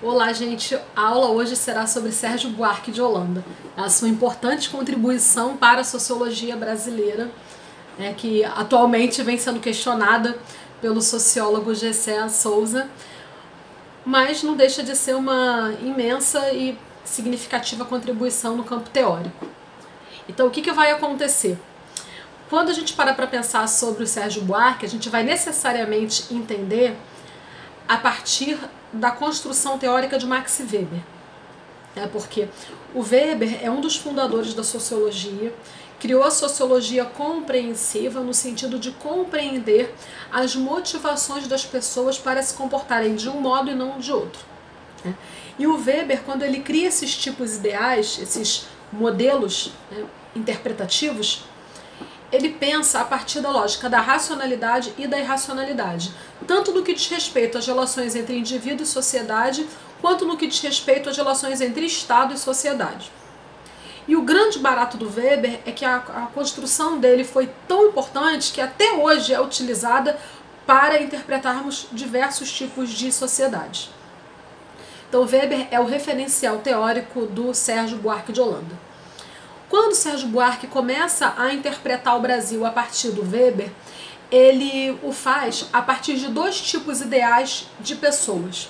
Olá, gente! A aula hoje será sobre Sérgio Buarque de Holanda, a sua importante contribuição para a sociologia brasileira, que atualmente vem sendo questionada pelo sociólogo Gessé Souza, mas não deixa de ser uma imensa e significativa contribuição no campo teórico. Então, o que vai acontecer? Quando a gente para pensar sobre o Sérgio Buarque, a gente vai necessariamente entender a partir da construção teórica de Max Weber. Porque o Weber é um dos fundadores da sociologia, criou a sociologia compreensiva no sentido de compreender as motivações das pessoas para se comportarem de um modo e não de outro. E o Weber, quando ele cria esses tipos ideais, esses modelos interpretativos, ele pensa a partir da lógica da racionalidade e da irracionalidade, tanto no que diz respeito às relações entre indivíduo e sociedade, quanto no que diz respeito às relações entre Estado e sociedade. E o grande barato do Weber é que a construção dele foi tão importante que até hoje é utilizada para interpretarmos diversos tipos de sociedade. Então Weber é o referencial teórico do Sérgio Buarque de Holanda. Quando Sérgio Buarque começa a interpretar o Brasil a partir do Weber, ele o faz a partir de dois tipos ideais de pessoas,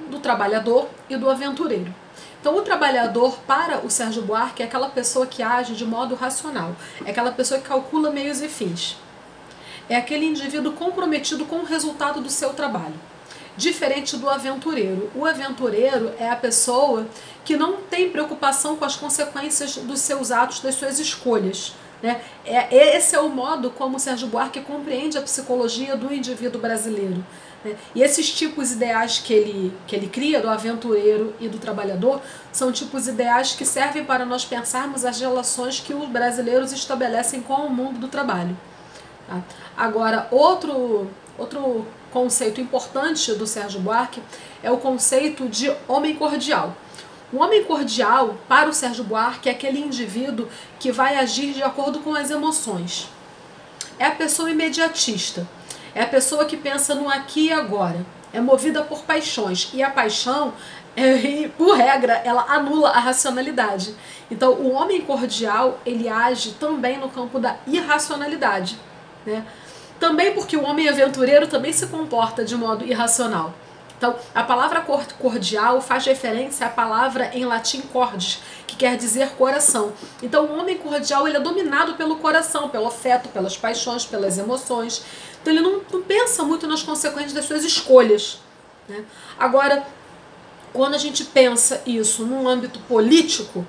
do trabalhador e do aventureiro. Então o trabalhador para o Sérgio Buarque é aquela pessoa que age de modo racional, é aquela pessoa que calcula meios e fins, é aquele indivíduo comprometido com o resultado do seu trabalho. Diferente do aventureiro. O aventureiro é a pessoa que não tem preocupação com as consequências dos seus atos, das suas escolhas. Esse é o modo como o Sérgio Buarque compreende a psicologia do indivíduo brasileiro. E esses tipos ideais que ele cria, do aventureiro e do trabalhador, são tipos ideais que servem para nós pensarmos as relações que os brasileiros estabelecem com o mundo do trabalho. Agora, outro conceito importante do Sérgio Buarque é o conceito de homem cordial. O homem cordial, para o Sérgio Buarque, é aquele indivíduo que vai agir de acordo com as emoções. É a pessoa imediatista, é a pessoa que pensa no aqui e agora, é movida por paixões, e a paixão, por regra, ela anula a racionalidade. Então, o homem cordial, ele age também no campo da irracionalidade, Também porque o homem aventureiro também se comporta de modo irracional. Então, a palavra cordial faz referência à palavra em latim cordis, que quer dizer coração. Então, o homem cordial ele é dominado pelo coração, pelo afeto, pelas paixões, pelas emoções. Então, ele não pensa muito nas consequências das suas escolhas. Agora, quando a gente pensa isso num âmbito político,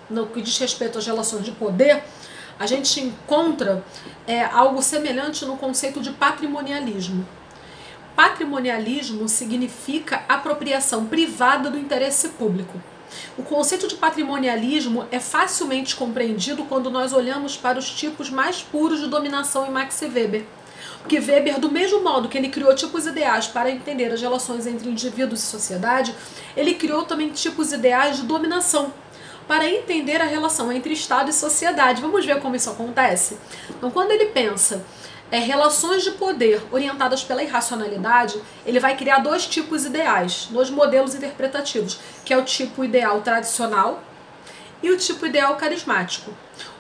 no que diz respeito às relações de poder, a gente encontra algo semelhante no conceito de patrimonialismo. Patrimonialismo significa apropriação privada do interesse público. O conceito de patrimonialismo é facilmente compreendido quando nós olhamos para os tipos mais puros de dominação em Max Weber. Porque Weber, do mesmo modo que ele criou tipos ideais para entender as relações entre indivíduos e sociedade, ele criou também tipos ideais de dominação, para entender a relação entre Estado e sociedade. Vamos ver como isso acontece? Então, quando ele pensa relações de poder orientadas pela irracionalidade, ele vai criar dois tipos ideais, dois modelos interpretativos, que é o tipo ideal tradicional e o tipo ideal carismático.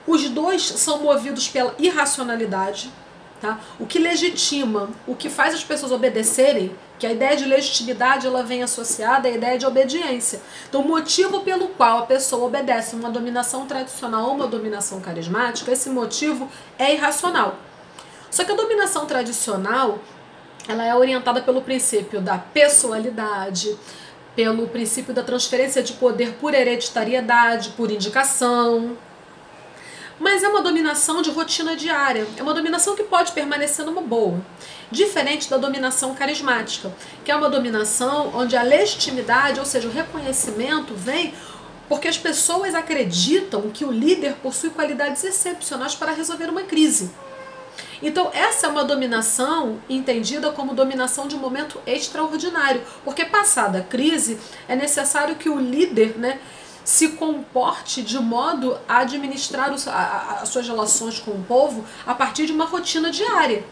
Os dois são movidos pela irracionalidade, o que legitima, o que faz as pessoas obedecerem, que a ideia de legitimidade ela vem associada à ideia de obediência. Então, o motivo pelo qual a pessoa obedece uma dominação tradicional ou uma dominação carismática, esse motivo é irracional. Só que a dominação tradicional ela é orientada pelo princípio da pessoalidade, pelo princípio da transferência de poder por hereditariedade, por indicação. Mas é uma dominação de rotina diária, é uma dominação que pode permanecer numa boa. Diferente da dominação carismática, que é uma dominação onde a legitimidade, ou seja, o reconhecimento, vem porque as pessoas acreditam que o líder possui qualidades excepcionais para resolver uma crise. Então essa é uma dominação entendida como dominação de um momento extraordinário, porque passada a crise é necessário que o líder se comporte de modo a administrar as suas relações com o povo a partir de uma rotina diária.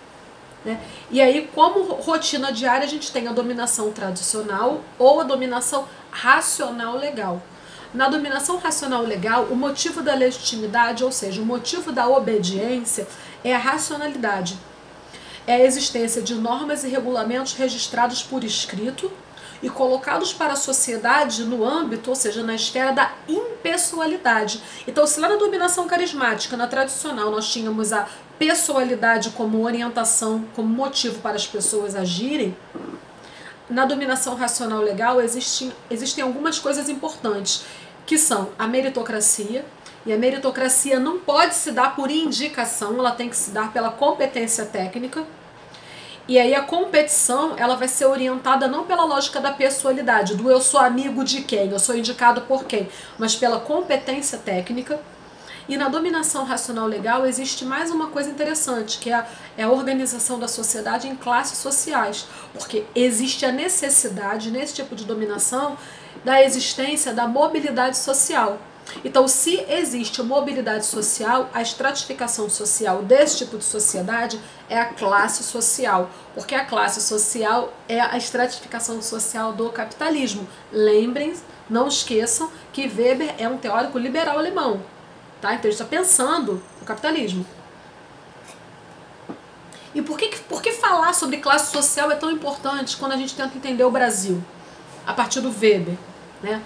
né? E aí, como rotina diária, a gente tem a dominação tradicional ou a dominação racional legal. Na dominação racional legal, o motivo da legitimidade, ou seja, o motivo da obediência, é a racionalidade. É a existência de normas e regulamentos registrados por escrito e colocados para a sociedade no âmbito, ou seja, na esfera da impessoalidade. Então, se lá na dominação carismática, na tradicional, nós tínhamos a pessoalidade como orientação, como motivo para as pessoas agirem, na dominação racional legal existem algumas coisas importantes, que são a meritocracia, e a meritocracia não pode se dar por indicação, ela tem que se dar pela competência técnica. E aí a competição, ela vai ser orientada não pela lógica da pessoalidade, do eu sou amigo de quem, eu sou indicado por quem, mas pela competência técnica. E na dominação racional legal existe mais uma coisa interessante, que é a organização da sociedade em classes sociais, porque existe a necessidade, nesse tipo de dominação, da existência da mobilidade social. Então, se existe mobilidade social, a estratificação social desse tipo de sociedade é a classe social, porque a classe social é a estratificação social do capitalismo. Lembrem, não esqueçam que Weber é um teórico liberal alemão, tá? Então ele está pensando no capitalismo. E por que falar sobre classe social é tão importante quando a gente tenta entender o Brasil, a partir do Weber, né?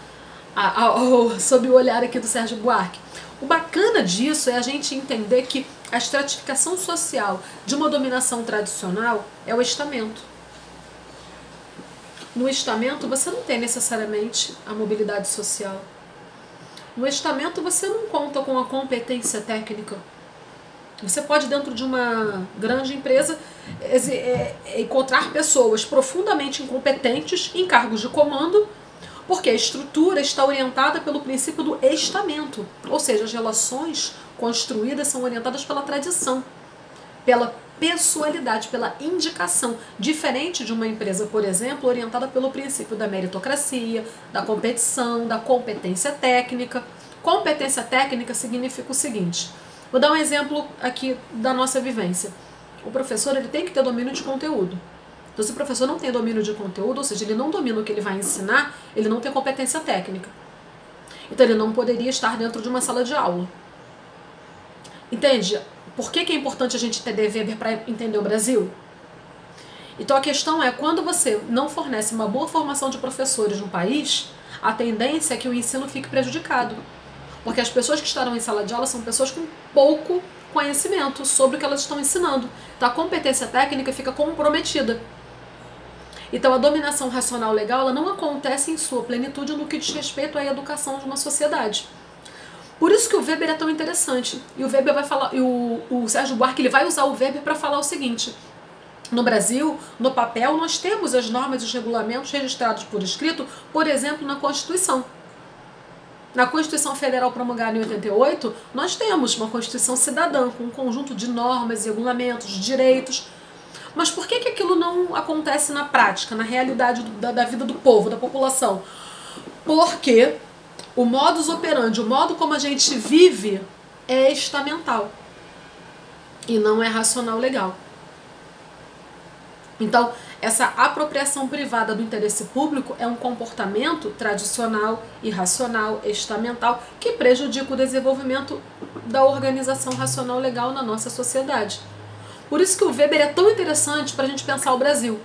Sob o olhar aqui do Sérgio Buarque? O bacana disso é a gente entender que a estratificação social de uma dominação tradicional é o estamento. No estamento você não tem necessariamente a mobilidade social. No estamento você não conta com a competência técnica. Você pode, dentro de uma grande empresa, encontrar pessoas profundamente incompetentes em cargos de comando, porque a estrutura está orientada pelo princípio do estamento, ou seja, as relações construídas são orientadas pela tradição, pela pessoalidade, pela indicação, diferente de uma empresa, por exemplo, orientada pelo princípio da meritocracia, da competição, da competência técnica. Competência técnica significa o seguinte, vou dar um exemplo aqui da nossa vivência. O professor ele tem que ter domínio de conteúdo. Então, se o professor não tem domínio de conteúdo, ou seja, ele não domina o que ele vai ensinar, ele não tem competência técnica. Então, ele não poderia estar dentro de uma sala de aula. Entende? Por que é importante a gente entender Weber para entender o Brasil? Então, a questão é, quando você não fornece uma boa formação de professores no país, a tendência é que o ensino fique prejudicado. Porque as pessoas que estarão em sala de aula são pessoas com pouco conhecimento sobre o que elas estão ensinando. Então, a competência técnica fica comprometida. Então, a dominação racional legal ela não acontece em sua plenitude no que diz respeito à educação de uma sociedade. Por isso que o Weber é tão interessante. E o Weber vai falar, e o Sérgio Buarque ele vai usar o Weber para falar o seguinte: no Brasil, no papel, nós temos as normas e os regulamentos registrados por escrito, por exemplo, na Constituição. Na Constituição Federal promulgada em 88, nós temos uma Constituição cidadã, com um conjunto de normas e regulamentos, direitos. Mas por que aquilo não acontece na prática, na realidade da vida do povo, da população? Porque o modus operandi, o modo como a gente vive é estamental e não é racional legal. Então, essa apropriação privada do interesse público é um comportamento tradicional, irracional, estamental, que prejudica o desenvolvimento da organização racional legal na nossa sociedade. Por isso que o Weber é tão interessante para a gente pensar o Brasil,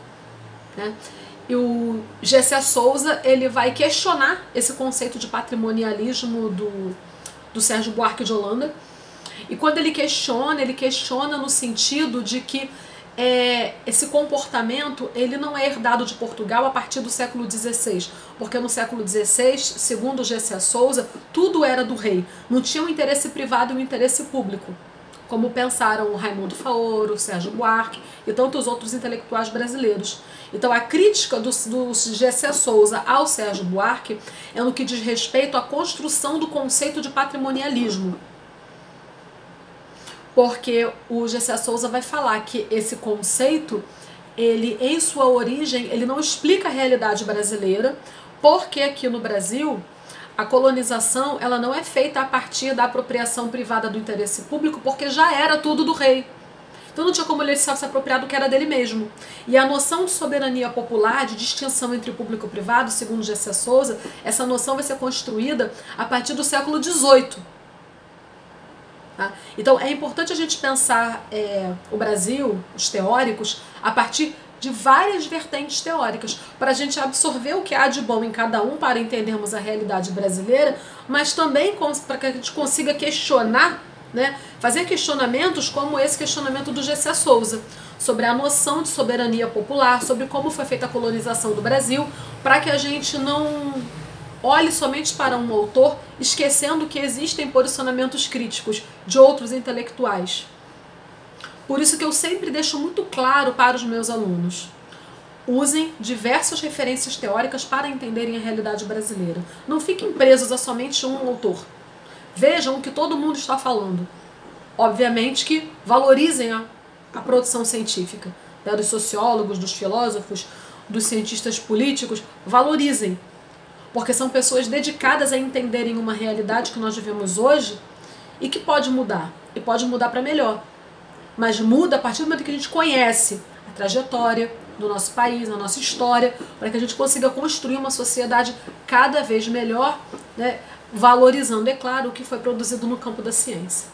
né? E o G.C. Souza ele vai questionar esse conceito de patrimonialismo do Sérgio Buarque de Holanda. E quando ele questiona no sentido de que esse comportamento ele não é herdado de Portugal a partir do século XVI, porque no século XVI, segundo G.C. Souza, tudo era do rei, não tinha um interesse privado e um interesse público, como pensaram o Raimundo Faoro, o Sérgio Buarque e tantos outros intelectuais brasileiros. Então a crítica do G.C. Souza ao Sérgio Buarque é no que diz respeito à construção do conceito de patrimonialismo. Porque o G.C. Souza vai falar que esse conceito, ele em sua origem, ele não explica a realidade brasileira, porque aqui no Brasil a colonização ela não é feita a partir da apropriação privada do interesse público, porque já era tudo do rei. Então não tinha como ele se apropriar do que era dele mesmo. E a noção de soberania popular, de distinção entre público e privado, segundo Gessé Souza, essa noção vai ser construída a partir do século XVIII. Tá? Então é importante a gente pensar o Brasil, os teóricos, a partir de várias vertentes teóricas, para a gente absorver o que há de bom em cada um para entendermos a realidade brasileira, mas também para que a gente consiga questionar, né, fazer questionamentos como esse questionamento do Gessé Souza, sobre a noção de soberania popular, sobre como foi feita a colonização do Brasil, para que a gente não olhe somente para um autor, esquecendo que existem posicionamentos críticos de outros intelectuais. Por isso que eu sempre deixo muito claro para os meus alunos: usem diversas referências teóricas para entenderem a realidade brasileira. Não fiquem presos a somente um autor. Vejam o que todo mundo está falando. Obviamente que valorizem a produção científica, né, dos sociólogos, dos filósofos, dos cientistas políticos, valorizem. Porque são pessoas dedicadas a entenderem uma realidade que nós vivemos hoje e que pode mudar. E pode mudar para melhor. Mas muda a partir do momento que a gente conhece a trajetória do nosso país, a nossa história, para que a gente consiga construir uma sociedade cada vez melhor, né, valorizando, é claro, o que foi produzido no campo da ciência.